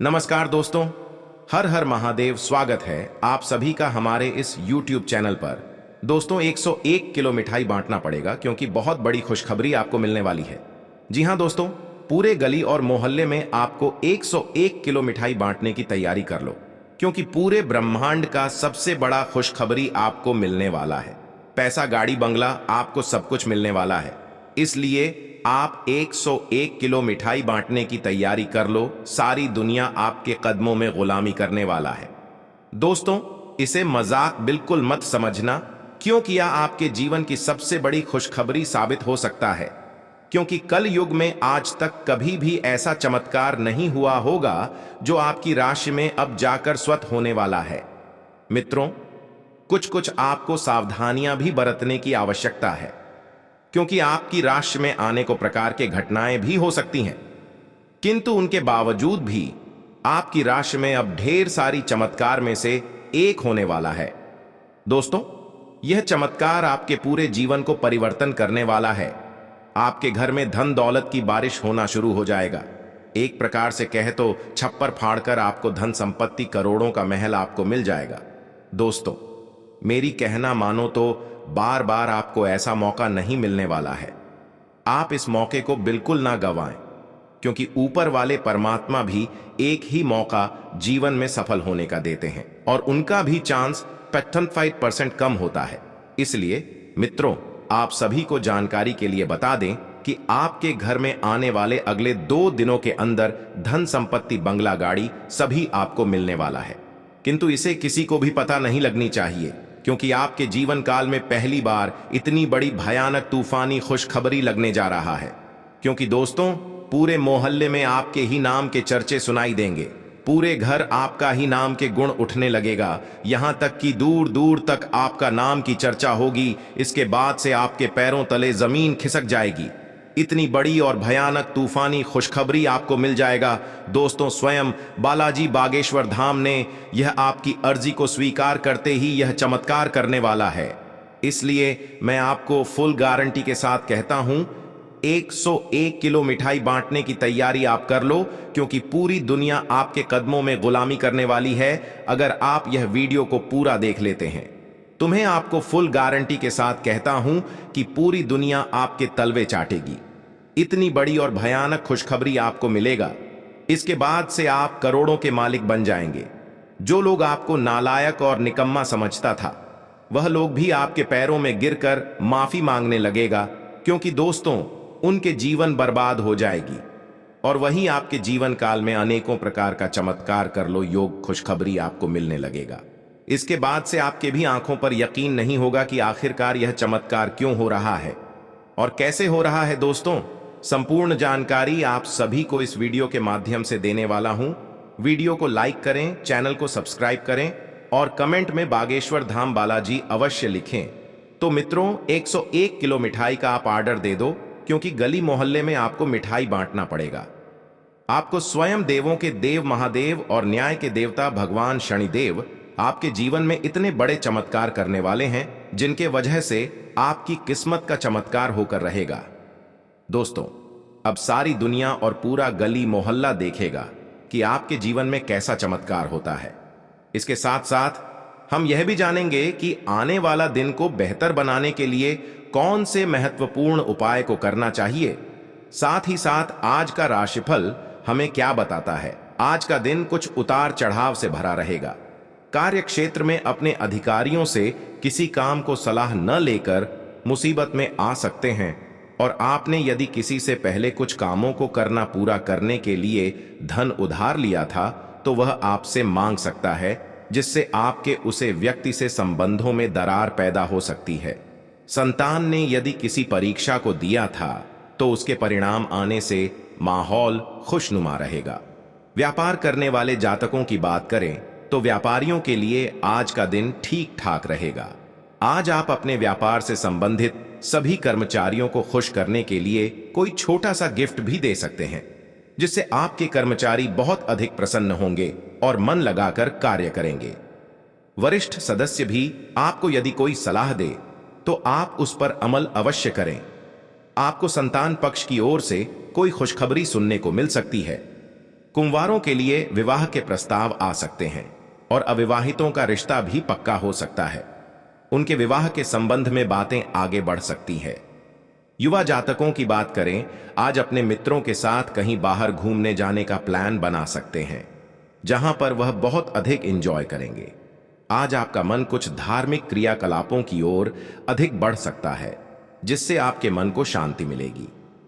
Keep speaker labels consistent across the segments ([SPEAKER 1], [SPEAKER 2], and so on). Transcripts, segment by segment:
[SPEAKER 1] नमस्कार दोस्तों, हर हर महादेव। स्वागत है आप सभी का हमारे इस YouTube चैनल पर। दोस्तों 101 किलो मिठाई बांटना पड़ेगा क्योंकि बहुत बड़ी खुशखबरी आपको मिलने वाली है। जी हां दोस्तों, पूरे गली और मोहल्ले में आपको 101 किलो मिठाई बांटने की तैयारी कर लो क्योंकि पूरे ब्रह्मांड का सबसे बड़ा खुशखबरी आपको मिलने वाला है। पैसा, गाड़ी, बंगला, आपको सब कुछ मिलने वाला है। इसलिए आप 101 किलो मिठाई बांटने की तैयारी कर लो। सारी दुनिया आपके कदमों में गुलामी करने वाला है। दोस्तों, इसे मजाक बिल्कुल मत समझना क्योंकि यह आपके जीवन की सबसे बड़ी खुशखबरी साबित हो सकता है। क्योंकि कल युग में आज तक कभी भी ऐसा चमत्कार नहीं हुआ होगा जो आपकी राशि में अब जाकर स्वतः होने वाला है। मित्रों, कुछ आपको सावधानियां भी बरतने की आवश्यकता है क्योंकि आपकी राशि में आने को प्रकार के घटनाएं भी हो सकती हैं, किंतु उनके बावजूद भी आपकी राशि में अब ढेर सारी चमत्कार में से एक होने वाला है। दोस्तों, यह चमत्कार आपके पूरे जीवन को परिवर्तन करने वाला है। आपके घर में धन दौलत की बारिश होना शुरू हो जाएगा। एक प्रकार से कहे तो छप्पर फाड़कर आपको धन संपत्ति, करोड़ों का महल आपको मिल जाएगा। दोस्तों, मेरी कहना मानो तो बार बार आपको ऐसा मौका नहीं मिलने वाला है। आप इस मौके को बिल्कुल ना गंवाएं क्योंकि ऊपर वाले परमात्मा भी एक ही मौका जीवन में सफल होने का देते हैं और उनका भी चांस 55% कम होता है। इसलिए मित्रों, आप सभी को जानकारी के लिए बता दें कि आपके घर में आने वाले अगले 2 दिनों के अंदर धन संपत्ति, बंगला, गाड़ी सभी आपको मिलने वाला है। किंतु इसे किसी को भी पता नहीं लगनी चाहिए क्योंकि आपके जीवन काल में पहली बार इतनी बड़ी भयानक तूफानी खुशखबरी लगने जा रहा है। क्योंकि दोस्तों, पूरे मोहल्ले में आपके ही नाम के चर्चे सुनाई देंगे। पूरे घर आपका ही नाम के गुण उठने लगेगा। यहां तक कि दूर दूर तक आपका नाम की चर्चा होगी। इसके बाद से आपके पैरों तले जमीन खिसक जाएगी। इतनी बड़ी और भयानक तूफानी खुशखबरी आपको मिल जाएगा। दोस्तों, स्वयं बालाजी बागेश्वर धाम ने यह आपकी अर्जी को स्वीकार करते ही यह चमत्कार करने वाला है। इसलिए मैं आपको फुल गारंटी के साथ कहता हूं, 101 किलो मिठाई बांटने की तैयारी आप कर लो क्योंकि पूरी दुनिया आपके कदमों में गुलामी करने वाली है। अगर आप यह वीडियो को पूरा देख लेते हैं, तुम्हें आपको फुल गारंटी के साथ कहता हूं कि पूरी दुनिया आपके तलवे चाटेगी। इतनी बड़ी और भयानक खुशखबरी आपको मिलेगा। इसके बाद से आप करोड़ों के मालिक बन जाएंगे। जो लोग आपको नालायक और निकम्मा समझता था, वह लोग भी आपके पैरों में गिरकर माफी मांगने लगेगा क्योंकि दोस्तों, उनके जीवन बर्बाद हो जाएगी। और वहीं आपके जीवन काल में अनेकों प्रकार का चमत्कार कर लो योग खुशखबरी आपको मिलने लगेगा। इसके बाद से आपके भी आंखों पर यकीन नहीं होगा कि आखिरकार यह चमत्कार क्यों हो रहा है और कैसे हो रहा है। दोस्तों, संपूर्ण जानकारी आप सभी को इस वीडियो के माध्यम से देने वाला हूं। वीडियो को लाइक करें, चैनल को सब्सक्राइब करें और कमेंट में बागेश्वर धाम बालाजी अवश्य लिखें। तो मित्रों, 101 किलो मिठाई का आप ऑर्डर दे दो क्योंकि गली मोहल्ले में आपको मिठाई बांटना पड़ेगा। आपको स्वयं देवों के देव महादेव और न्याय के देवता भगवान शनिदेव आपके जीवन में इतने बड़े चमत्कार करने वाले हैं जिनके वजह से आपकी किस्मत का चमत्कार होकर रहेगा। दोस्तों, अब सारी दुनिया और पूरा गली मोहल्ला देखेगा कि आपके जीवन में कैसा चमत्कार होता है। इसके साथ साथ हम यह भी जानेंगे कि आने वाला दिन को बेहतर बनाने के लिए कौन से महत्वपूर्ण उपाय को करना चाहिए। साथ ही साथ आज का राशिफल हमें क्या बताता है। आज का दिन कुछ उतार चढ़ाव से भरा रहेगा। कार्य क्षेत्र में अपने अधिकारियों से किसी काम को सलाह न लेकर मुसीबत में आ सकते हैं और आपने यदि किसी से पहले कुछ कामों को करना पूरा करने के लिए धन उधार लिया था तो वह आपसे मांग सकता है, जिससे आपके उसे व्यक्ति से संबंधों में दरार पैदा हो सकती है। संतान ने यदि किसी परीक्षा को दिया था तो उसके परिणाम आने से माहौल खुशनुमा रहेगा। व्यापार करने वाले जातकों की बात करें तो व्यापारियों के लिए आज का दिन ठीक ठाक रहेगा। आज आप अपने व्यापार से संबंधित सभी कर्मचारियों को खुश करने के लिए कोई छोटा सा गिफ्ट भी दे सकते हैं, जिससे आपके कर्मचारी बहुत अधिक प्रसन्न होंगे और मन लगाकर कार्य करेंगे। वरिष्ठ सदस्य भी आपको यदि कोई सलाह दे तो आप उस पर अमल अवश्य करें। आपको संतान पक्ष की ओर से कोई खुशखबरी सुनने को मिल सकती है। कुंवारों के लिए विवाह के प्रस्ताव आ सकते हैं और अविवाहितों का रिश्ता भी पक्का हो सकता है। उनके विवाह के संबंध में बातें आगे बढ़ सकती है। युवा जातकों की बात करें, आज अपने मित्रों के साथ कहीं बाहर घूमने जाने का प्लान बना सकते हैं, जहां पर वह बहुत अधिक एंजॉय करेंगे। आज आपका मन कुछ धार्मिक क्रियाकलापों की ओर अधिक बढ़ सकता है, जिससे आपके मन को शांति मिलेगी।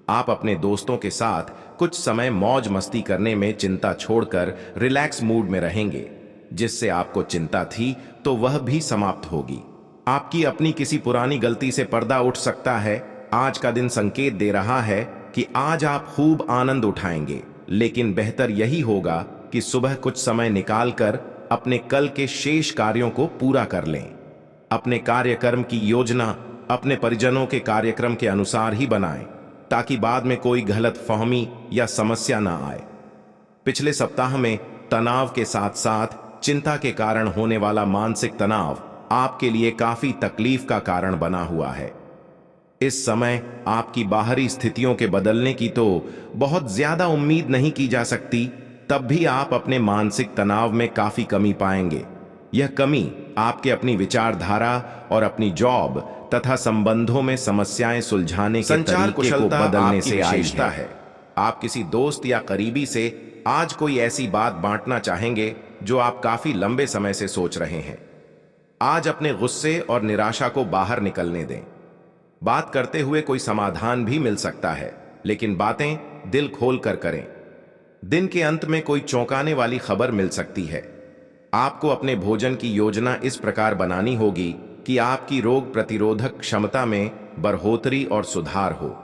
[SPEAKER 1] आप अपने दोस्तों के साथ कुछ समय मौज मस्ती करने में चिंता छोड़कर रिलैक्स मूड में रहेंगे, जिससे आपको चिंता थी तो वह भी समाप्त होगी। आपकी अपनी किसी पुरानी गलती से पर्दा उठ सकता है। आज का दिन संकेत दे रहा है कि आज आप खूब आनंद उठाएंगे, लेकिन बेहतर यही होगा कि सुबह कुछ समय निकालकर अपने कल के शेष कार्यों को पूरा कर लें। अपने कार्यक्रम की योजना अपने परिजनों के कार्यक्रम के अनुसार ही बनाएं, ताकि बाद में कोई गलतफहमी या समस्या ना आए। पिछले सप्ताह में तनाव के साथ साथ चिंता के कारण होने वाला मानसिक तनाव आपके लिए काफी तकलीफ का कारण बना हुआ है। इस समय आपकी बाहरी स्थितियों के बदलने की तो बहुत ज्यादा उम्मीद नहीं की जा सकती, तब भी आप अपने मानसिक तनाव में काफी कमी पाएंगे। यह कमी आपके अपनी विचारधारा और अपनी जॉब तथा संबंधों में समस्याएं सुलझाने के तरीके को बदलने से आई है। आप किसी दोस्त या करीबी से आज कोई ऐसी बात बांटना चाहेंगे जो आप काफी लंबे समय से सोच रहे हैं। आज अपने गुस्से और निराशा को बाहर निकलने दें। बात करते हुए कोई समाधान भी मिल सकता है, लेकिन बातें दिल खोल कर करें। दिन के अंत में कोई चौंकाने वाली खबर मिल सकती है। आपको अपने भोजन की योजना इस प्रकार बनानी होगी कि आपकी रोग प्रतिरोधक क्षमता में बढ़ोतरी और सुधार हो।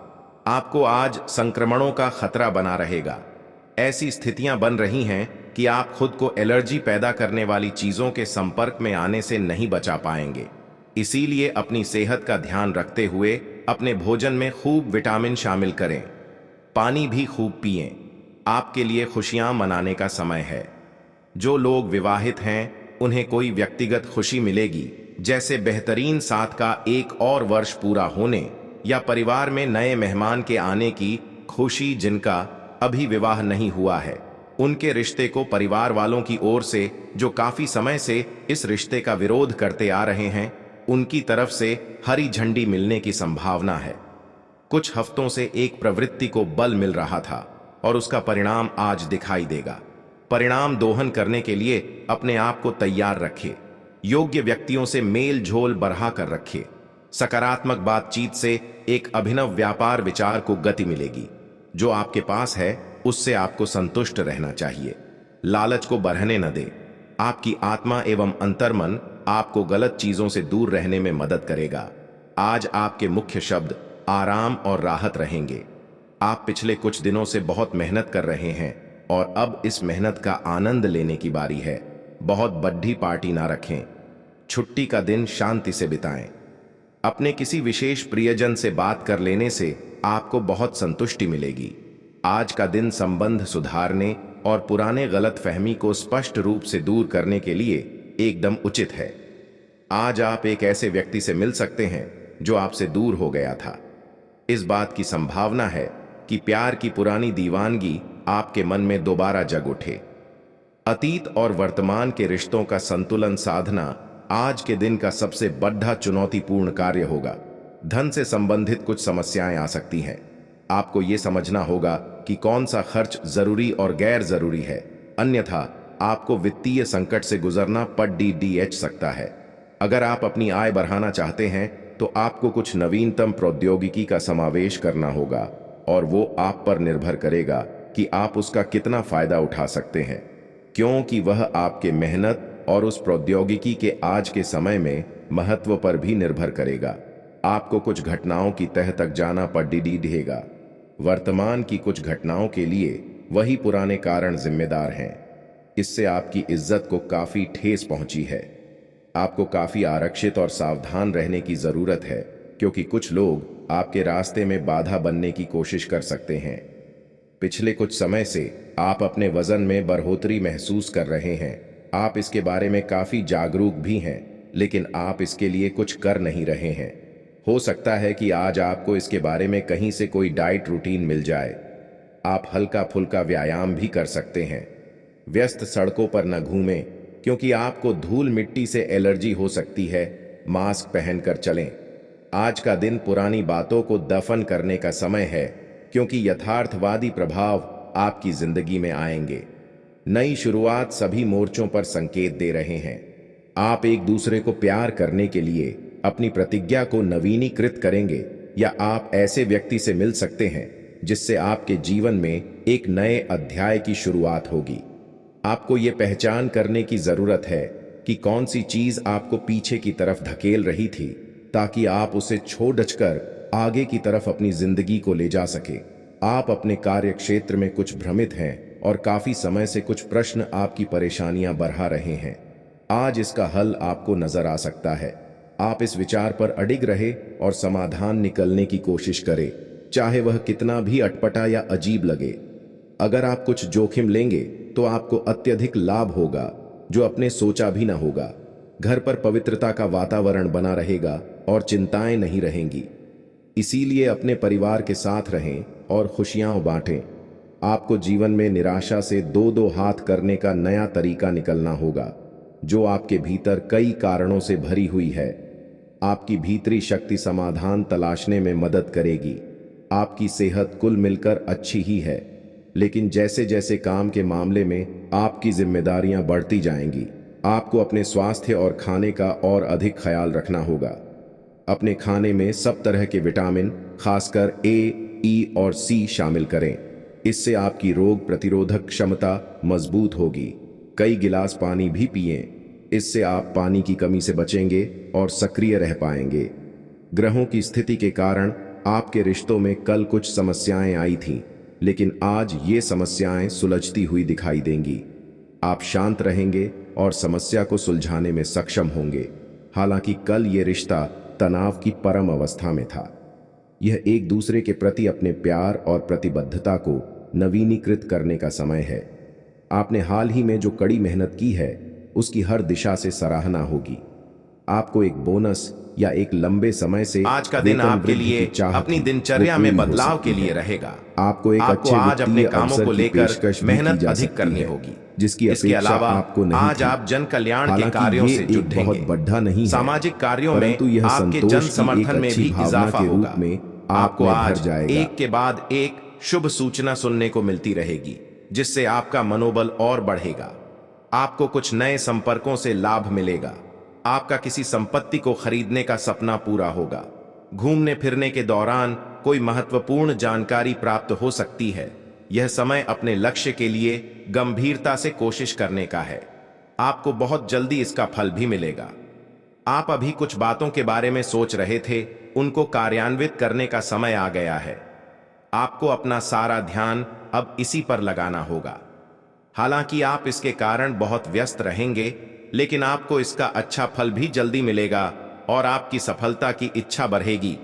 [SPEAKER 1] आपको आज संक्रमणों का खतरा बना रहेगा। ऐसी स्थितियां बन रही हैं कि आप खुद को एलर्जी पैदा करने वाली चीजों के संपर्क में आने से नहीं बचा पाएंगे। इसीलिए अपनी सेहत का ध्यान रखते हुए अपने भोजन में खूब विटामिन शामिल करें। पानी भी खूब पिएं। आपके लिए खुशियां मनाने का समय है। जो लोग विवाहित हैं, उन्हें कोई व्यक्तिगत खुशी मिलेगी, जैसे बेहतरीन साथ का एक और वर्ष पूरा होने या परिवार में नए मेहमान के आने की खुशी। जिनका अभी विवाह नहीं हुआ है, उनके रिश्ते को परिवार वालों की ओर से, जो काफी समय से इस रिश्ते का विरोध करते आ रहे हैं, उनकी तरफ से हरी झंडी मिलने की संभावना है। कुछ हफ्तों से एक प्रवृत्ति को बल मिल रहा था और उसका परिणाम आज दिखाई देगा। परिणाम दोहन करने के लिए अपने आप को तैयार रखें। योग्य व्यक्तियों से मेल झोल बढ़ा कर रखें। सकारात्मक बातचीत से एक अभिनव व्यापार विचार को गति मिलेगी। जो आपके पास है उससे आपको संतुष्ट रहना चाहिए। लालच को बढ़ने न दें। आपकी आत्मा एवं अंतर्मन आपको गलत चीजों से दूर रहने में मदद करेगा। आज आपके मुख्य शब्द आराम और राहत रहेंगे। आप पिछले कुछ दिनों से बहुत मेहनत कर रहे हैं और अब इस मेहनत का आनंद लेने की बारी है। बहुत बड़ी पार्टी ना रखें। छुट्टी का दिन शांति से बिताएं। अपने किसी विशेष प्रियजन से बात कर लेने से आपको बहुत संतुष्टि मिलेगी। आज का दिन संबंध सुधारने और पुराने गलतफहमी को स्पष्ट रूप से दूर करने के लिए एकदम उचित है। आज आप एक ऐसे व्यक्ति से मिल सकते हैं जो आपसे दूर हो गया था। इस बात की संभावना है कि प्यार की पुरानी दीवानगी आपके मन में दोबारा जग उठे। अतीत और वर्तमान के रिश्तों का संतुलन साधना आज के दिन का सबसे बड़ा चुनौतीपूर्ण कार्य होगा। धन से संबंधित कुछ समस्याएं आ सकती हैं। आपको ये समझना होगा कि कौन सा खर्च जरूरी और गैर जरूरी है, अन्यथा आपको वित्तीय संकट से गुजरना पड़ सकता है। अगर आप अपनी आय बढ़ाना चाहते हैं तो आपको कुछ नवीनतम प्रौद्योगिकी का समावेश करना होगा और वो आप पर निर्भर करेगा कि आप उसका कितना फायदा उठा सकते हैं, क्योंकि वह आपके मेहनत और उस प्रौद्योगिकी के आज के समय में महत्व पर भी निर्भर करेगा। आपको कुछ घटनाओं की तह तक जाना पड़ेगा। वर्तमान की कुछ घटनाओं के लिए वही पुराने कारण जिम्मेदार हैं। इससे आपकी इज्जत को काफी ठेस पहुंची है। आपको काफी आरक्षित और सावधान रहने की जरूरत है, क्योंकि कुछ लोग आपके रास्ते में बाधा बनने की कोशिश कर सकते हैं। पिछले कुछ समय से आप अपने वजन में बढ़ोतरी महसूस कर रहे हैं। आप इसके बारे में काफी जागरूक भी हैं, लेकिन आप इसके लिए कुछ कर नहीं रहे हैं। हो सकता है कि आज आपको इसके बारे में कहीं से कोई डाइट रूटीन मिल जाए। आप हल्का फुल्का व्यायाम भी कर सकते हैं। व्यस्त सड़कों पर न घूमें, क्योंकि आपको धूल मिट्टी से एलर्जी हो सकती है। मास्क पहनकर चलें। आज का दिन पुरानी बातों को दफन करने का समय है, क्योंकि यथार्थवादी प्रभाव आपकी जिंदगी में आएंगे। नई शुरुआत सभी मोर्चों पर संकेत दे रहे हैं। आप एक दूसरे को प्यार करने के लिए अपनी प्रतिज्ञा को नवीनीकृत करेंगे, या आप ऐसे व्यक्ति से मिल सकते हैं जिससे आपके जीवन में एक नए अध्याय की शुरुआत होगी। आपको ये पहचान करने की जरूरत है कि कौन सी चीज आपको पीछे की तरफ धकेल रही थी, ताकि आप उसे छोड़कर आगे की तरफ अपनी जिंदगी को ले जा सके। आप अपने कार्य क्षेत्र में कुछ भ्रमित हैं और काफी समय से कुछ प्रश्न आपकी परेशानियां बढ़ा रहे हैं। आज इसका हल आपको नजर आ सकता है। आप इस विचार पर अडिग रहे और समाधान निकलने की कोशिश करें, चाहे वह कितना भी अटपटा या अजीब लगे। अगर आप कुछ जोखिम लेंगे तो आपको अत्यधिक लाभ होगा, जो अपने सोचा भी ना होगा। घर पर पवित्रता का वातावरण बना रहेगा और चिंताएं नहीं रहेंगी। इसीलिए अपने परिवार के साथ रहें और खुशियां बांटें। आपको जीवन में निराशा से दो दो हाथ करने का नया तरीका निकलना होगा, जो आपके भीतर कई कारणों से भरी हुई है। आपकी भीतरी शक्ति समाधान तलाशने में मदद करेगी। आपकी सेहत कुल मिलकर अच्छी ही है, लेकिन जैसे जैसे काम के मामले में आपकी जिम्मेदारियां बढ़ती जाएंगी, आपको अपने स्वास्थ्य और खाने का और अधिक ख्याल रखना होगा। अपने खाने में सब तरह के विटामिन, खासकर ए, ई और सी शामिल करें। इससे आपकी रोग प्रतिरोधक क्षमता मजबूत होगी। कई गिलास पानी भी पिएं। इससे आप पानी की कमी से बचेंगे और सक्रिय रह पाएंगे। ग्रहों की स्थिति के कारण आपके रिश्तों में कल कुछ समस्याएं आई थीं, लेकिन आज ये समस्याएं सुलझती हुई दिखाई देंगी। आप शांत रहेंगे और समस्या को सुलझाने में सक्षम होंगे। हालांकि कल ये रिश्ता तनाव की परम अवस्था में था। यह एक दूसरे के प्रति अपने प्यार और प्रतिबद्धता को नवीनीकृत करने का समय है। आपने हाल ही में जो कड़ी मेहनत की है, उसकी हर दिशा से सराहना होगी। आपको एक बोनस या एक लंबे समय से
[SPEAKER 2] आज का दिन आपके लिए अपनी दिनचर्या में बदलाव के लिए रहेगा।
[SPEAKER 1] आपको एक अच्छे
[SPEAKER 2] आज अपने
[SPEAKER 1] वित्तीय
[SPEAKER 2] कामों
[SPEAKER 1] अवसर
[SPEAKER 2] को
[SPEAKER 1] की
[SPEAKER 2] लेकर
[SPEAKER 1] पेशकश भी
[SPEAKER 2] मेहनत
[SPEAKER 1] की जा
[SPEAKER 2] अधिक
[SPEAKER 1] सकती
[SPEAKER 2] करनी
[SPEAKER 1] है,
[SPEAKER 2] होगी।
[SPEAKER 1] जिसकी
[SPEAKER 2] इसके
[SPEAKER 1] अपेक्षा
[SPEAKER 2] अलावा
[SPEAKER 1] आपको नहीं
[SPEAKER 2] आज
[SPEAKER 1] थी।
[SPEAKER 2] आप जन कल्याण के
[SPEAKER 1] हालांकि
[SPEAKER 2] कार्यों
[SPEAKER 1] ये
[SPEAKER 2] से
[SPEAKER 1] एक
[SPEAKER 2] जुटेंगे।
[SPEAKER 1] बहुत बड़ा नहीं है,
[SPEAKER 2] सामाजिक कार्यों में
[SPEAKER 1] परंतु यह
[SPEAKER 2] आपके
[SPEAKER 1] संतोष
[SPEAKER 2] जन
[SPEAKER 1] की एक
[SPEAKER 2] समर्थन में
[SPEAKER 1] अच्छी
[SPEAKER 2] भी
[SPEAKER 1] भावना
[SPEAKER 2] इजाफा
[SPEAKER 1] के रूप
[SPEAKER 2] होगा।
[SPEAKER 1] में
[SPEAKER 2] आपको
[SPEAKER 1] आप में भर
[SPEAKER 2] आज
[SPEAKER 1] जाएगा।
[SPEAKER 2] एक के बाद एक शुभ सूचना सुनने को मिलती रहेगी, जिससे आपका मनोबल और बढ़ेगा। आपको कुछ नए संपर्कों से लाभ मिलेगा। आपका किसी संपत्ति को खरीदने का सपना पूरा होगा। घूमने फिरने के दौरान कोई महत्वपूर्ण जानकारी प्राप्त हो सकती है। यह समय अपने लक्ष्य के लिए गंभीरता से कोशिश करने का है। आपको बहुत जल्दी इसका फल भी मिलेगा। आप अभी कुछ बातों के बारे में सोच रहे थे, उनको कार्यान्वित करने का समय आ गया है। आपको अपना सारा ध्यान अब इसी पर लगाना होगा। हालांकि आप इसके कारण बहुत व्यस्त रहेंगे, लेकिन आपको इसका अच्छा फल भी जल्दी मिलेगा और आपकी सफलता की इच्छा बढ़ेगी।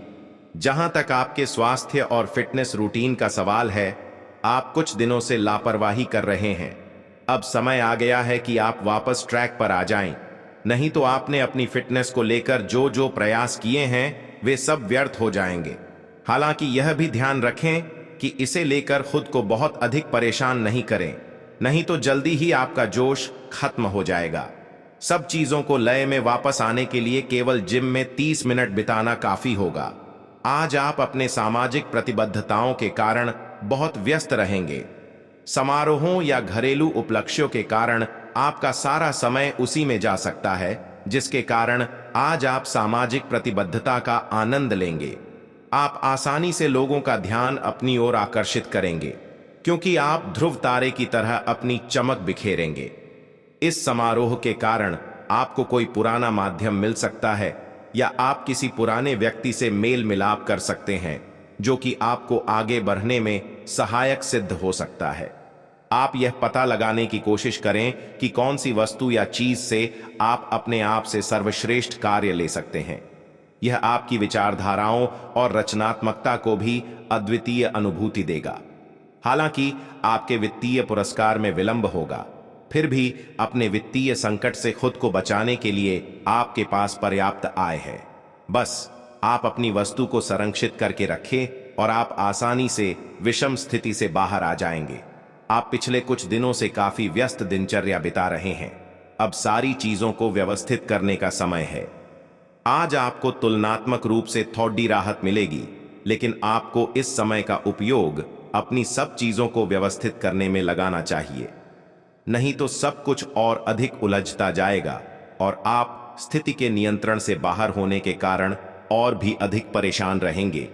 [SPEAKER 2] जहां तक आपके स्वास्थ्य और फिटनेस रूटीन का सवाल है, आप कुछ दिनों से लापरवाही कर रहे हैं। अब समय आ गया है कि आप वापस ट्रैक पर आ जाएं। नहीं तो आपने अपनी फिटनेस को लेकर जो जो प्रयास किए हैं, वे सब व्यर्थ हो जाएंगे। हालांकि यह भी ध्यान रखें कि इसे लेकर खुद को बहुत अधिक परेशान नहीं करें, नहीं तो जल्दी ही आपका जोश खत्म हो जाएगा। सब चीजों को लय में वापस आने के लिए केवल जिम में 30 मिनट बिताना काफी होगा। आज आप अपने सामाजिक प्रतिबद्धताओं के कारण बहुत व्यस्त रहेंगे। समारोहों या घरेलू उपलक्ष्यों के कारण आपका सारा समय उसी में जा सकता है, जिसके कारण आज आप सामाजिक प्रतिबद्धता का आनंद लेंगे। आप आसानी से लोगों का ध्यान अपनी ओर आकर्षित करेंगे, क्योंकि आप ध्रुव तारे की तरह अपनी चमक बिखेरेंगे। इस समारोह के कारण आपको कोई पुराना माध्यम मिल सकता है, या आप किसी पुराने व्यक्ति से मेल मिलाप कर सकते हैं, जो कि आपको आगे बढ़ने में सहायक सिद्ध हो सकता है। आप यह पता लगाने की कोशिश करें कि कौन सी वस्तु या चीज से आप अपने आप से सर्वश्रेष्ठ कार्य ले सकते हैं। यह आपकी विचारधाराओं और रचनात्मकता को भी अद्वितीय अनुभूति देगा। हालांकि आपके वित्तीय पुरस्कार में विलंब होगा, फिर भी अपने वित्तीय संकट से खुद को बचाने के लिए आपके पास पर्याप्त आय है। बस आप अपनी वस्तु को संरक्षित करके रखें और आप आसानी से विषम स्थिति से बाहर आ जाएंगे। आप पिछले कुछ दिनों से काफी व्यस्त दिनचर्या बिता रहे हैं। अब सारी चीजों को व्यवस्थित करने का समय है। आज आपको तुलनात्मक रूप से थोड़ी राहत मिलेगी, लेकिन आपको इस समय का उपयोग अपनी सब चीजों को व्यवस्थित करने में लगाना चाहिए, नहीं तो सब कुछ और अधिक उलझता जाएगा और आप स्थिति के नियंत्रण से बाहर होने के कारण और भी अधिक परेशान रहेंगे।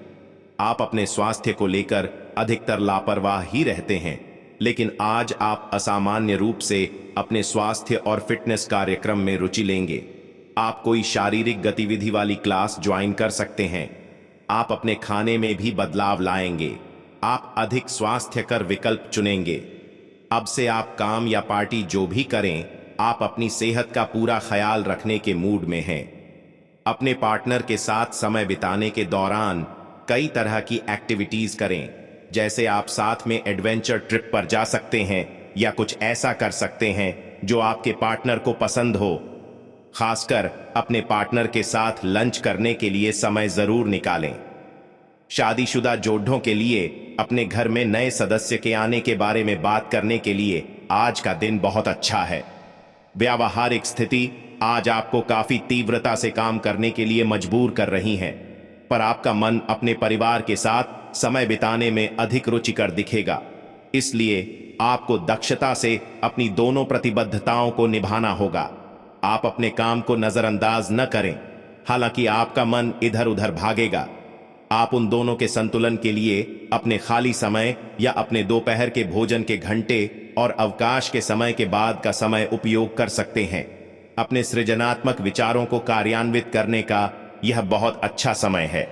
[SPEAKER 2] आप अपने स्वास्थ्य को लेकर अधिकतर लापरवाह ही रहते हैं, लेकिन आज आप असामान्य रूप से अपने स्वास्थ्य और फिटनेस कार्यक्रम में रुचि लेंगे। आप कोई शारीरिक गतिविधि वाली क्लास ज्वाइन कर सकते हैं। आप अपने खाने में भी बदलाव लाएंगे। आप अधिक स्वास्थ्यकर विकल्प चुनेंगे। अब से आप काम या पार्टी जो भी करें, आप अपनी सेहत का पूरा ख्याल रखने के मूड में हैं। अपने पार्टनर के साथ समय बिताने के दौरान कई तरह की एक्टिविटीज करें, जैसे आप साथ में एडवेंचर ट्रिप पर जा सकते हैं या कुछ ऐसा कर सकते हैं जो आपके पार्टनर को पसंद हो। खासकर अपने पार्टनर के साथ लंच करने के लिए समय जरूर निकालें। शादीशुदा जोड़ों के लिए अपने घर में नए सदस्य के आने के बारे में बात करने के लिए आज का दिन बहुत अच्छा है। व्यावहारिक स्थिति आज आपको काफी तीव्रता से काम करने के लिए मजबूर कर रही है, पर आपका मन अपने परिवार के साथ समय बिताने में अधिक रुचिकर दिखेगा। इसलिए आपको दक्षता से अपनी दोनों प्रतिबद्धताओं को निभाना होगा। आप अपने काम को नजरअंदाज न करें, हालांकि आपका मन इधर उधर भागेगा। आप उन दोनों के संतुलन के लिए अपने खाली समय या अपने दोपहर के भोजन के घंटे और अवकाश के समय के बाद का समय उपयोग कर सकते हैं। अपने सृजनात्मक विचारों को कार्यान्वित करने का यह बहुत अच्छा समय है।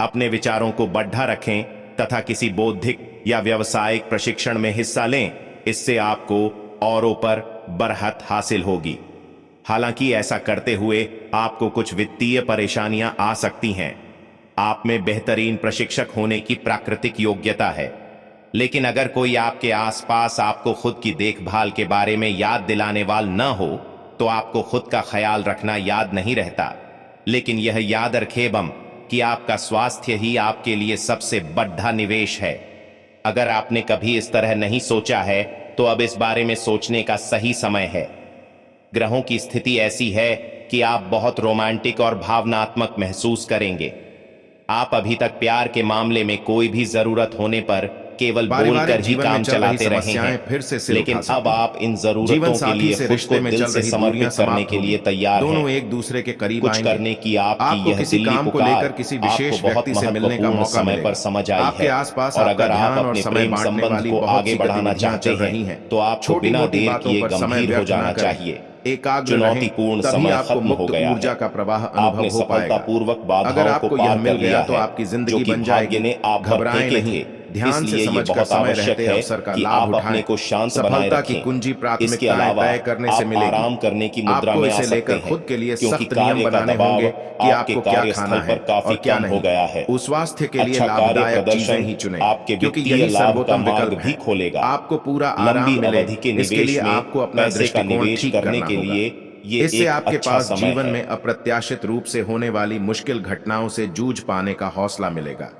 [SPEAKER 2] अपने विचारों को बढ़ा रखें तथा किसी बौद्धिक या व्यावसायिक प्रशिक्षण में हिस्सा लें। इससे आपको औरों पर बरहत हासिल होगी। हालांकि ऐसा करते हुए आपको कुछ वित्तीय परेशानियां आ सकती हैं। आप में बेहतरीन प्रशिक्षक होने की प्राकृतिक योग्यता है, लेकिन अगर कोई आपके आसपास आपको खुद की देखभाल के बारे में याद दिलाने वाला न हो, तो आपको खुद का ख्याल रखना याद नहीं रहता। लेकिन यह याद रखें कि आपका स्वास्थ्य ही आपके लिए सबसे बड़ा निवेश है। अगर आपने कभी इस तरह नहीं सोचा है, तो अब इस बारे में सोचने का सही समय है। ग्रहों की स्थिति ऐसी है कि आप बहुत रोमांटिक और भावनात्मक महसूस करेंगे। आप अभी तक प्यार के मामले में कोई भी जरूरत होने पर केवल बोलकर ही काम चलाते रहे हैं, लेकिन अब आप इन जरूरतों के लिए खुद को दिल से समर्पित करने के लिए तैयार हैं।
[SPEAKER 1] दोनों एक दूसरे के करीब
[SPEAKER 2] कुछ
[SPEAKER 1] आएंगे।
[SPEAKER 2] करने की आपकी यह
[SPEAKER 1] किसी
[SPEAKER 2] दिली
[SPEAKER 1] काम को
[SPEAKER 2] पुकार
[SPEAKER 1] लेकर किसी विशेष
[SPEAKER 2] आपको बहुत
[SPEAKER 1] व्यक्ति से मिलने का
[SPEAKER 2] महत्वपूर्ण
[SPEAKER 1] मौका
[SPEAKER 2] समय
[SPEAKER 1] मिलेगा।
[SPEAKER 2] पर समझ आई
[SPEAKER 1] आपके
[SPEAKER 2] है।
[SPEAKER 1] आसपास
[SPEAKER 2] और
[SPEAKER 1] आपका
[SPEAKER 2] अगर आप
[SPEAKER 1] ध्यान और
[SPEAKER 2] अपने
[SPEAKER 1] समय
[SPEAKER 2] प्रेम
[SPEAKER 1] बांटने
[SPEAKER 2] संबंध
[SPEAKER 1] वाली
[SPEAKER 2] को
[SPEAKER 1] बहुत
[SPEAKER 2] आगे
[SPEAKER 1] सी
[SPEAKER 2] बढ़ाना
[SPEAKER 1] गतिविधियां
[SPEAKER 2] चाहते
[SPEAKER 1] चल रही
[SPEAKER 2] हैं,
[SPEAKER 1] हैं,
[SPEAKER 2] तो आपको
[SPEAKER 1] छोटी
[SPEAKER 2] बिना
[SPEAKER 1] मोटी
[SPEAKER 2] देर
[SPEAKER 1] बातों
[SPEAKER 2] किए
[SPEAKER 1] पर समय
[SPEAKER 2] गंभीर हो
[SPEAKER 1] व्यर्थ
[SPEAKER 2] जाना
[SPEAKER 1] न करें।
[SPEAKER 2] चाहिए।
[SPEAKER 1] एकाग्र
[SPEAKER 2] चुनौतीपूर्ण
[SPEAKER 1] रहें, तभी
[SPEAKER 2] समय
[SPEAKER 1] आपको
[SPEAKER 2] खत्म हो
[SPEAKER 1] मुक्त
[SPEAKER 2] गया
[SPEAKER 1] ऊर्जा
[SPEAKER 2] है।
[SPEAKER 1] का प्रवाह
[SPEAKER 2] आपने
[SPEAKER 1] अनुभव हो पाएगा।
[SPEAKER 2] सफलतापूर्वक
[SPEAKER 1] अगर
[SPEAKER 2] बाधाओं को
[SPEAKER 1] आपको यह
[SPEAKER 2] पार
[SPEAKER 1] मिल
[SPEAKER 2] कर
[SPEAKER 1] गया
[SPEAKER 2] लिया
[SPEAKER 1] तो
[SPEAKER 2] है,
[SPEAKER 1] आपकी
[SPEAKER 2] जो
[SPEAKER 1] जिंदगी
[SPEAKER 2] कि
[SPEAKER 1] बन
[SPEAKER 2] भाग्य
[SPEAKER 1] जाएगी।
[SPEAKER 2] ने आप पर
[SPEAKER 1] घबराएं
[SPEAKER 2] फेंके
[SPEAKER 1] नहीं,
[SPEAKER 2] थे।
[SPEAKER 1] ध्यान से
[SPEAKER 2] इसलिए ये
[SPEAKER 1] समझकर
[SPEAKER 2] बहुत
[SPEAKER 1] समय
[SPEAKER 2] आवश्यक
[SPEAKER 1] रहते
[SPEAKER 2] है
[SPEAKER 1] अवसर का
[SPEAKER 2] कि
[SPEAKER 1] लाभ
[SPEAKER 2] आप अपने
[SPEAKER 1] उठाएं।
[SPEAKER 2] को शांत बनाए
[SPEAKER 1] सफलता की
[SPEAKER 2] रखें।
[SPEAKER 1] कुंजी
[SPEAKER 2] इसके
[SPEAKER 1] प्राथमिकताएं
[SPEAKER 2] अलावा
[SPEAKER 1] तय करने से
[SPEAKER 2] आप
[SPEAKER 1] मिलेगी।
[SPEAKER 2] आराम करने की मुद्रा
[SPEAKER 1] आपको
[SPEAKER 2] में आ
[SPEAKER 1] इसे
[SPEAKER 2] सकते
[SPEAKER 1] लेकर
[SPEAKER 2] हैं,
[SPEAKER 1] खुद के लिए
[SPEAKER 2] क्योंकि
[SPEAKER 1] सख्त नियम
[SPEAKER 2] कार्य का
[SPEAKER 1] बनाने
[SPEAKER 2] दबाव
[SPEAKER 1] होंगे कि
[SPEAKER 2] आपके
[SPEAKER 1] आपको क्या
[SPEAKER 2] कार्यस्थल
[SPEAKER 1] खाना है
[SPEAKER 2] पर काफी
[SPEAKER 1] और क्या
[SPEAKER 2] कम हो
[SPEAKER 1] नहीं।
[SPEAKER 2] गया है।
[SPEAKER 1] उस स्वास्थ्य के लिए
[SPEAKER 2] अच्छा कार्य
[SPEAKER 1] लाभदायक चीजें
[SPEAKER 2] प्रदर्शन
[SPEAKER 1] ही चुनें,
[SPEAKER 2] आपके
[SPEAKER 1] क्योंकि
[SPEAKER 2] वित्तीय
[SPEAKER 1] यही
[SPEAKER 2] लाभ का
[SPEAKER 1] सर्वोत्तम
[SPEAKER 2] मार्ग
[SPEAKER 1] विकल्प
[SPEAKER 2] भी
[SPEAKER 1] है।
[SPEAKER 2] खोलेगा।
[SPEAKER 1] आपको पूरा आराम
[SPEAKER 2] लंबी
[SPEAKER 1] मिले,
[SPEAKER 2] अवधि के
[SPEAKER 1] इसके
[SPEAKER 2] निवेश
[SPEAKER 1] लिए
[SPEAKER 2] में
[SPEAKER 1] आपको अपना
[SPEAKER 2] पैसे का
[SPEAKER 1] दृष्टिकोण
[SPEAKER 2] निवेश
[SPEAKER 1] ठीक
[SPEAKER 2] करने
[SPEAKER 1] करना
[SPEAKER 2] के
[SPEAKER 1] होगा।
[SPEAKER 2] लिए ये
[SPEAKER 1] इससे
[SPEAKER 2] एक
[SPEAKER 1] आपके
[SPEAKER 2] अच्छा
[SPEAKER 1] पास
[SPEAKER 2] समय
[SPEAKER 1] जीवन
[SPEAKER 2] है।
[SPEAKER 1] में अप्रत्याशित रूप से होने वाली मुश्किल घटनाओं से जूझ पाने का हौसला मिलेगा।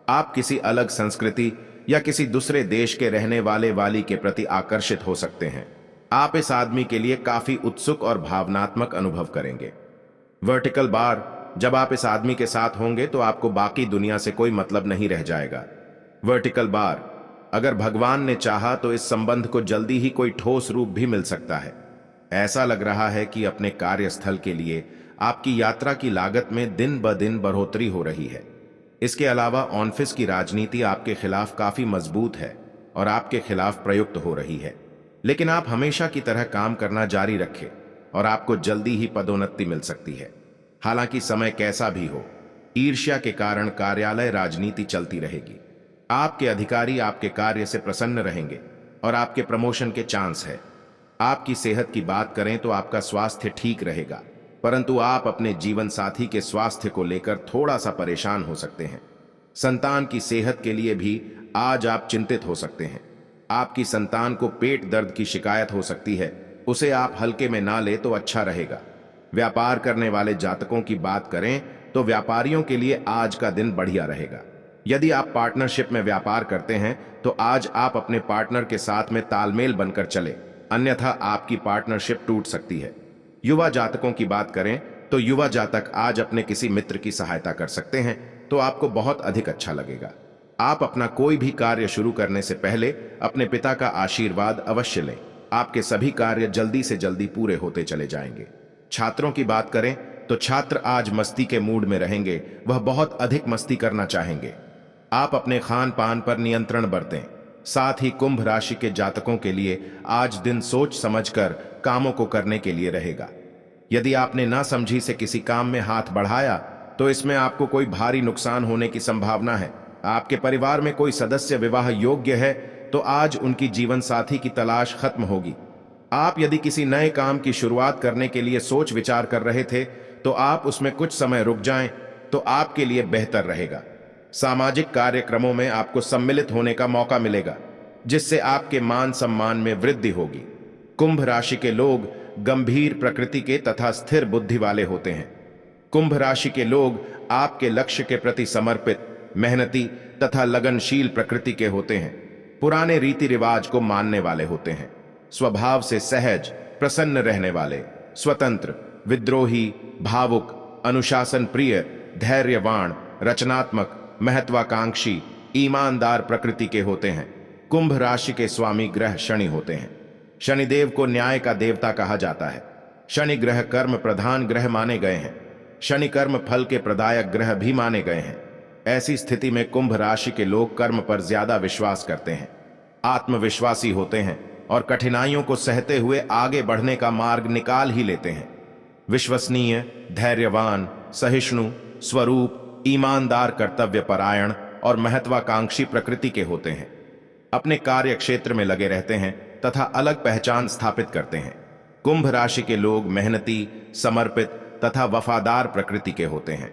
[SPEAKER 1] आप किसी अलग संस्कृति या किसी दूसरे देश के रहने वाली के प्रति आकर्षित हो सकते हैं। आप इस आदमी के लिए काफी उत्सुक और भावनात्मक अनुभव करेंगे। वर्टिकल बार, जब आप इस आदमी के साथ होंगे तो आपको बाकी दुनिया से कोई मतलब नहीं रह जाएगा। वर्टिकल बार, अगर भगवान ने चाहा तो इस संबंध को जल्दी ही कोई ठोस रूप भी मिल सकता है। ऐसा लग रहा है कि अपने कार्यस्थल के लिए आपकी यात्रा की लागत में दिन ब दिन बढ़ोतरी हो रही है। इसके अलावा ऑफिस की राजनीति आपके खिलाफ काफी मजबूत है और आपके खिलाफ प्रयुक्त हो रही है, लेकिन आप हमेशा की तरह काम करना जारी रखें और आपको जल्दी ही पदोन्नति मिल सकती है। हालांकि समय कैसा भी हो, ईर्ष्या के कारण कार्यालय राजनीति चलती रहेगी। आपके अधिकारी आपके कार्य से प्रसन्न रहेंगे और आपके प्रमोशन के चांस है। आपकी सेहत की बात करें तो आपका स्वास्थ्य ठीक रहेगा, परंतु आप अपने जीवन साथी के स्वास्थ्य को लेकर थोड़ा सा परेशान हो सकते हैं। संतान की सेहत के लिए भी आज आप चिंतित हो सकते हैं। आपकी संतान को पेट दर्द की शिकायत हो सकती है, उसे आप हल्के में ना ले तो अच्छा रहेगा। व्यापार करने वाले जातकों की बात करें तो व्यापारियों के लिए आज का दिन बढ़िया रहेगा।
[SPEAKER 2] यदि आप पार्टनरशिप में व्यापार करते हैं तो आज आप अपने पार्टनर के साथ में तालमेल बनकर चले, अन्यथा आपकी पार्टनरशिप टूट सकती है। युवा जातकों की बात करें तो युवा जातक आज अपने किसी मित्र की सहायता कर सकते हैं, तो आपको बहुत अधिक अच्छा लगेगा। आप अपना कोई भी कार्य शुरू करने से पहले अपने पिता का आशीर्वाद अवश्य लें। आपके सभी कार्य जल्दी से जल्दी पूरे होते चले जाएंगे। छात्रों की बात करें तो छात्र आज मस्ती के मूड में रहेंगे, वह बहुत अधिक मस्ती करना चाहेंगे। आप अपने खान पान पर नियंत्रण बरतें। साथ ही कुंभ राशि के जातकों के लिए आज दिन सोच समझकर कामों को करने के लिए रहेगा। यदि आपने ना समझी से किसी काम में हाथ बढ़ाया तो इसमें आपको कोई भारी नुकसान होने की संभावना है। आपके परिवार में कोई सदस्य विवाह योग्य है तो आज उनकी जीवन साथी की तलाश खत्म होगी। आप यदि किसी नए काम की शुरुआत करने के लिए सोच विचार कर रहे थे तो आप उसमें कुछ समय रुक जाएं तो आपके लिए बेहतर रहेगा। सामाजिक कार्यक्रमों में आपको सम्मिलित होने का मौका मिलेगा, जिससे आपके मान सम्मान में वृद्धि होगी। कुंभ राशि के लोग गंभीर प्रकृति के तथा स्थिर बुद्धि वाले होते हैं। कुंभ राशि के लोग आपके लक्ष्य के प्रति समर्पित, मेहनती तथा लगनशील प्रकृति के होते हैं। पुराने रीति रिवाज को मानने वाले होते हैं। स्वभाव से सहज, प्रसन्न रहने वाले, स्वतंत्र, विद्रोही, भावुक, अनुशासन प्रिय, धैर्यवान, रचनात्मक, महत्वाकांक्षी, ईमानदार प्रकृति के होते हैं। कुंभ राशि के स्वामी ग्रह शनि होते हैं। शनिदेव को न्याय का देवता कहा जाता है। शनि ग्रह कर्म प्रधान ग्रह माने गए हैं। शनि कर्म फल के प्रदायक ग्रह भी माने गए हैं। ऐसी स्थिति में कुंभ राशि के लोग कर्म पर ज्यादा विश्वास करते हैं, आत्मविश्वासी होते हैं और कठिनाइयों को सहते हुए आगे बढ़ने का मार्ग निकाल ही लेते हैं। विश्वसनीय, धैर्यवान, सहिष्णु, स्वरूप, ईमानदार, कर्तव्यपरायण और महत्वाकांक्षी प्रकृति के होते हैं। अपने कार्य क्षेत्र में लगे रहते हैं तथा अलग पहचान स्थापित करते हैं। कुंभ राशि के लोग मेहनती, समर्पित तथा वफादार प्रकृति के होते हैं।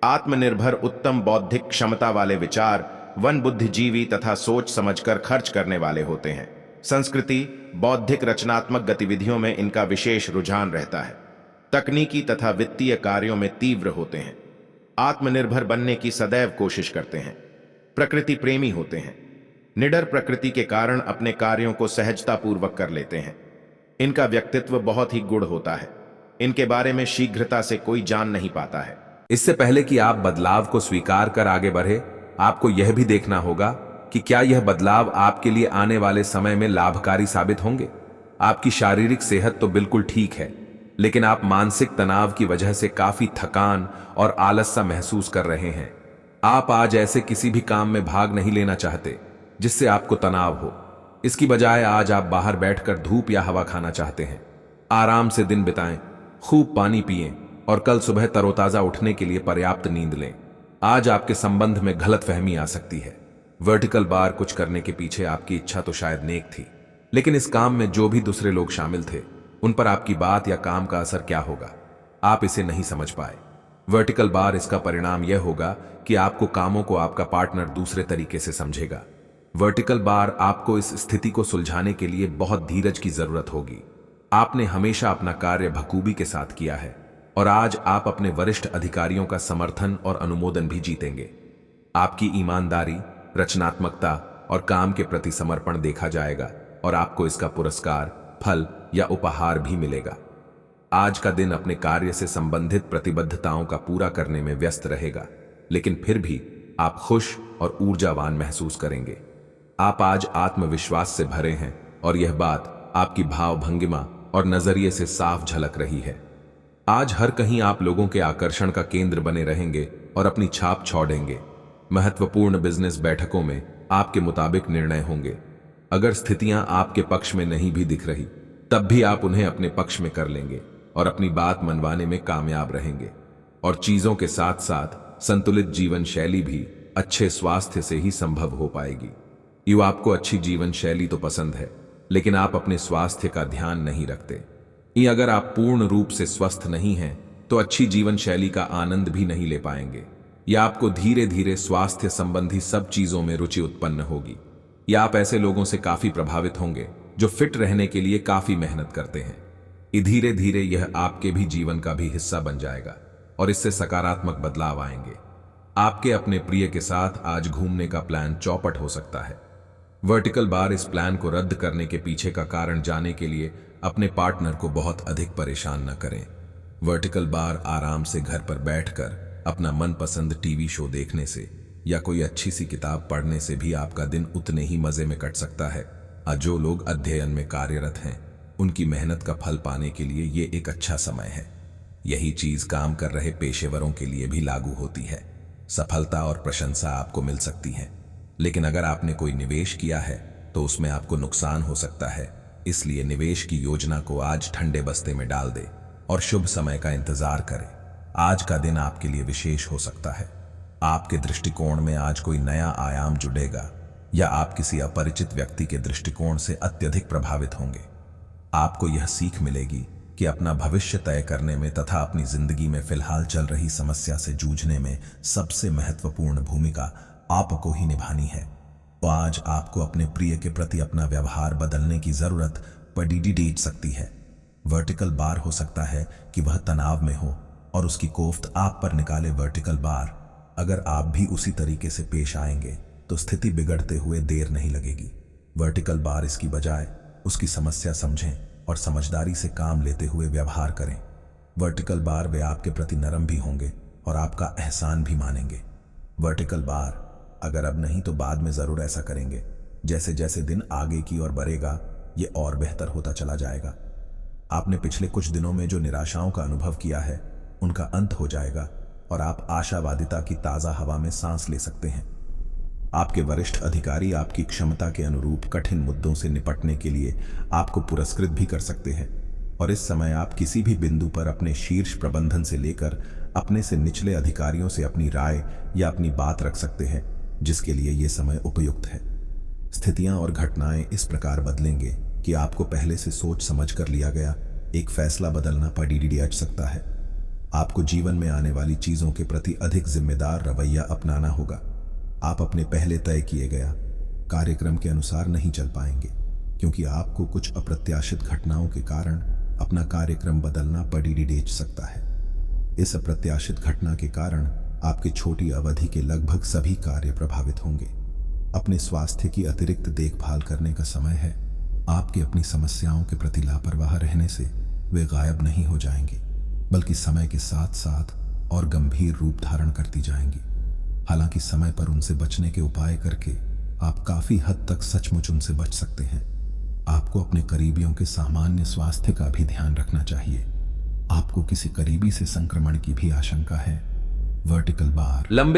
[SPEAKER 2] आत्मनिर्भर, उत्तम बौद्धिक क्षमता वाले विचार, वन बुद्धिजीवी तथा सोच समझकर खर्च करने वाले होते हैं। संस्कृति, बौद्धिक, रचनात्मक गतिविधियों में इनका विशेष रुझान रहता है। तकनीकी तथा वित्तीय कार्यों में तीव्र होते हैं। आत्मनिर्भर बनने की सदैव कोशिश करते हैं। प्रकृति प्रेमी होते हैं। निडर प्रकृति के कारण अपने कार्यों को सहजतापूर्वक कर लेते हैं। इनका व्यक्तित्व बहुत ही गुड़ होता है। इनके बारे में शीघ्रता से कोई जान नहीं पाता है।
[SPEAKER 3] इससे पहले कि आप बदलाव को स्वीकार कर आगे बढ़े, आपको यह भी देखना होगा कि क्या यह बदलाव आपके लिए आने वाले समय में लाभकारी साबित होंगे। आपकी शारीरिक सेहत तो बिल्कुल ठीक है, लेकिन आप मानसिक तनाव की वजह से काफी थकान और आलस सा महसूस कर रहे हैं। आप आज ऐसे किसी भी काम में भाग नहीं लेना चाहते जिससे आपको तनाव हो। इसकी बजाय आज आप बाहर बैठकर धूप या हवा खाना चाहते हैं। आराम से दिन बिताएं, खूब पानी पिएं और कल सुबह तरोताजा उठने के लिए पर्याप्त नींद लें। आज आपके संबंध में गलतफहमी आ सकती है। वर्टिकल बार कुछ करने के पीछे आपकी इच्छा तो शायद नेक थी, लेकिन इस काम में जो भी दूसरे लोग शामिल थे उन पर आपकी बात या काम का असर क्या होगा, आप इसे नहीं समझ पाए। वर्टिकल बार, इसका परिणाम यह होगा कि आपको कामों को आपका पार्टनर दूसरे तरीके से समझेगा। वर्टिकल बार, आपको इस स्थिति को सुलझाने के लिए बहुत धीरज की जरूरत होगी। आपने हमेशा अपना कार्य बखूबी के साथ किया है और आज आप अपने वरिष्ठ अधिकारियों का समर्थन और अनुमोदन भी जीतेंगे। आपकी ईमानदारी, रचनात्मकता और काम के प्रति समर्पण देखा जाएगा और आपको इसका पुरस्कार, फल या उपहार भी मिलेगा। आज का दिन अपने कार्य से संबंधित प्रतिबद्धताओं का पूरा करने में व्यस्त रहेगा, लेकिन फिर भी आप खुश और ऊर्जावान महसूस करेंगे। आप आज आत्मविश्वास से भरे हैं और यह बात आपकी भाव भंगिमा और नजरिए से साफ झलक रही है। आज हर कहीं आप लोगों के आकर्षण का केंद्र बने रहेंगे और अपनी छाप छोड़ेंगे। महत्वपूर्ण बिजनेस बैठकों में आपके मुताबिक निर्णय होंगे। अगर स्थितियां आपके पक्ष में नहीं भी दिख रही, तब भी आप उन्हें अपने पक्ष में कर लेंगे और अपनी बात मनवाने में कामयाब रहेंगे। और चीजों के साथ साथ संतुलित जीवन शैली भी अच्छे स्वास्थ्य से ही संभव हो पाएगी। आपको अच्छी जीवन शैली तो पसंद है, लेकिन आप अपने स्वास्थ्य का ध्यान नहीं रखते। अगर आप पूर्ण रूप से स्वस्थ नहीं हैं, तो अच्छी जीवन शैली का आनंद भी नहीं ले पाएंगे। या आपको धीरे धीरे स्वास्थ्य संबंधी सब चीजों में रुचि उत्पन्न होगी। या आप ऐसे लोगों से काफी प्रभावित होंगे जो फिट रहने के लिए काफी मेहनत करते हैं। धीरे धीरे यह आपके भी जीवन का भी हिस्सा बन जाएगा और इससे सकारात्मक बदलाव आएंगे। आपके अपने प्रिय के साथ आज घूमने का प्लान चौपट हो सकता है। वर्टिकल बार इस प्लान को रद्द करने के पीछे का कारण जानने के लिए अपने पार्टनर को बहुत अधिक परेशान न करें। वर्टिकल बार आराम से घर पर बैठकर अपना मनपसंद टीवी शो देखने से या कोई अच्छी सी किताब पढ़ने से भी आपका दिन उतने ही मजे में कट सकता है। जो लोग अध्ययन में कार्यरत हैं उनकी मेहनत का फल पाने के लिए ये एक अच्छा समय है। यही चीज काम कर रहे पेशेवरों के लिए भी लागू होती है। सफलता और प्रशंसा आपको मिल सकती है, लेकिन अगर आपने कोई निवेश किया है तो उसमें आपको नुकसान हो सकता है। इसलिए निवेश की योजना को आज ठंडे बस्ते में डाल दे और शुभ समय का इंतजार करें। आज का दिन आपके लिए विशेष हो सकता है। आपके दृष्टिकोण में आज कोई नया आयाम जुड़ेगा या आप किसी अपरिचित व्यक्ति के दृष्टिकोण से अत्यधिक प्रभावित होंगे। आपको यह सीख मिलेगी कि अपना भविष्य तय करने में तथा अपनी जिंदगी में फिलहाल चल रही समस्या से जूझने में सबसे महत्वपूर्ण भूमिका आपको ही निभानी है। तो आज आपको अपने प्रिय के प्रति अपना व्यवहार बदलने की जरूरत पड़ सकती है। वर्टिकल बार हो सकता है कि वह तनाव में हो और उसकी कोफ्त आप पर निकाले। वर्टिकल बार, अगर आप भी उसी तरीके से पेश आएंगे तो स्थिति बिगड़ते हुए देर नहीं लगेगी। वर्टिकल बार इसकी बजाय उसकी समस्या समझें और समझदारी से काम लेते हुए व्यवहार करें। वर्टिकल बार वे आपके प्रति नरम भी होंगे और आपका एहसान भी मानेंगे। वर्टिकल बार, अगर अब नहीं तो बाद में जरूर ऐसा करेंगे। जैसे जैसे दिन आगे की ओर बढ़ेगा ये और बेहतर होता चला जाएगा। आपने पिछले कुछ दिनों में जो निराशाओं का अनुभव किया है उनका अंत हो जाएगा और आप आशावादिता की ताजा हवा में सांस ले सकते हैं। आपके वरिष्ठ अधिकारी आपकी क्षमता के अनुरूप कठिन मुद्दों से निपटने के लिए आपको पुरस्कृत भी कर सकते हैं और इस समय आप किसी भी बिंदु पर अपने शीर्ष प्रबंधन से लेकर अपने से निचले अधिकारियों से अपनी राय या अपनी बात रख सकते हैं, जिसके लिए यह समय उपयुक्त है। स्थितियां और घटनाएं इस प्रकार बदलेंगे कि आपको पहले से सोच समझ कर लिया गया एक फैसला बदलना पड़ सकता है। आपको जीवन में आने वाली चीजों के प्रति अधिक जिम्मेदार रवैया अपनाना होगा। आप अपने पहले तय किए गया कार्यक्रम के अनुसार नहीं चल पाएंगे, क्योंकि आपको कुछ अप्रत्याशित घटनाओं के कारण अपना कार्यक्रम बदलना पड़ सकता है। इस अप्रत्याशित घटना के कारण आपके छोटी अवधि के लगभग सभी कार्य प्रभावित होंगे। अपने स्वास्थ्य की अतिरिक्त देखभाल करने का समय है। आपकी अपनी समस्याओं के प्रति लापरवाह रहने से वे गायब नहीं हो जाएंगी, बल्कि समय के साथ साथ और गंभीर रूप धारण करती जाएंगी। हालांकि समय पर उनसे बचने के उपाय करके आप काफी हद तक सचमुच उनसे बच सकते हैं। आपको अपने करीबियों के सामान्य स्वास्थ्य का भी ध्यान रखना चाहिए। आपको किसी करीबी से संक्रमण की भी आशंका है। वर्टिकल बार, लंबे